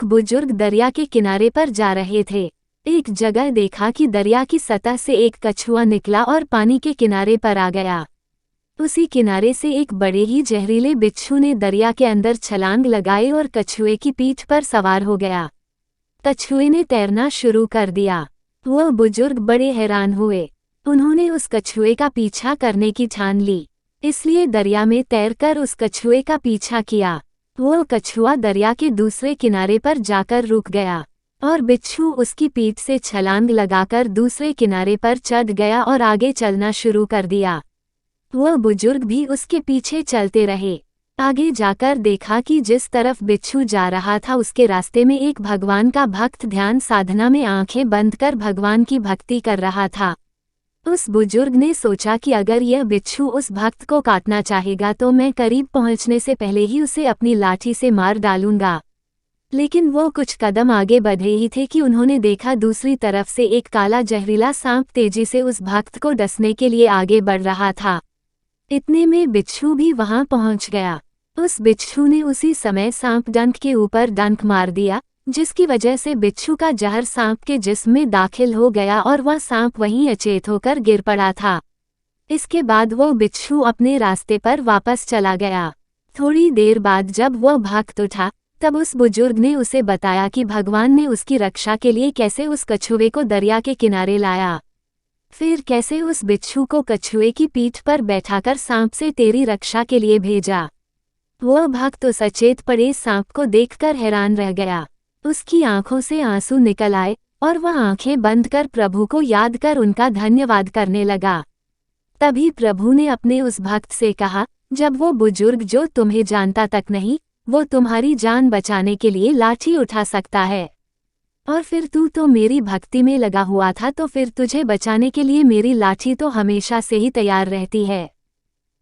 बुजुर्ग दरिया के किनारे पर जा रहे थे। एक जगह देखा कि दरिया की सतह से एक कछुआ निकला और पानी के किनारे पर आ गया। उसी किनारे से एक बड़े ही जहरीले बिच्छू ने दरिया के अंदर छलांग लगाई और कछुए की पीठ पर सवार हो गया। कछुए ने तैरना शुरू कर दिया। वह बुजुर्ग बड़े हैरान हुए। उन्होंने उस कछुए का पीछा करने की ठान ली, इसलिए दरिया में तैरकर उस कछुए का पीछा किया। वह कछुआ दरिया के दूसरे किनारे पर जाकर रुक गया और बिच्छू उसकी पीठ से छलांग लगाकर दूसरे किनारे पर चढ़ गया और आगे चलना शुरू कर दिया। वह बुजुर्ग भी उसके पीछे चलते रहे। आगे जाकर देखा कि जिस तरफ बिच्छू जा रहा था उसके रास्ते में एक भगवान का भक्त ध्यान साधना में आंखें बंद कर भगवान की भक्ति कर रहा था। उस बुजुर्ग ने सोचा कि अगर यह बिच्छू उस भक्त को काटना चाहेगा तो मैं करीब पहुंचने से पहले ही उसे अपनी लाठी से मार डालूंगा। लेकिन वो कुछ कदम आगे बढ़े ही थे कि उन्होंने देखा दूसरी तरफ से एक काला जहरीला सांप तेजी से उस भक्त को डसने के लिए आगे बढ़ रहा था। इतने में बिच्छू भी वहां पहुंच गया। उस बिच्छू ने उसी समय सांप डंक के ऊपर डंक मार दिया, जिसकी वजह से बिच्छू का जहर सांप के जिस्म में दाखिल हो गया और वह सांप वहीं अचेत होकर गिर पड़ा था। इसके बाद वो बिच्छू अपने रास्ते पर वापस चला गया। थोड़ी देर बाद जब वह भक्त उठा तब उस बुजुर्ग ने उसे बताया कि भगवान ने उसकी रक्षा के लिए कैसे उस कछुए को दरिया के किनारे लाया, फिर कैसे उस बिच्छू को कछुए की पीठ पर बैठाकर सांप से तेरी रक्षा के लिए भेजा। वह भक्त उस अचेत पड़े सांप को देखकर हैरान रह गया। उसकी आंखों से आंसू निकल आए और वह आंखें बंद कर प्रभु को याद कर उनका धन्यवाद करने लगा। तभी प्रभु ने अपने उस भक्त से कहा, जब वो बुजुर्ग जो तुम्हें जानता तक नहीं, वो तुम्हारी जान बचाने के लिए लाठी उठा सकता है, और फिर तू तो मेरी भक्ति में लगा हुआ था, तो फिर तुझे बचाने के लिए मेरी लाठी तो हमेशा से ही तैयार रहती है।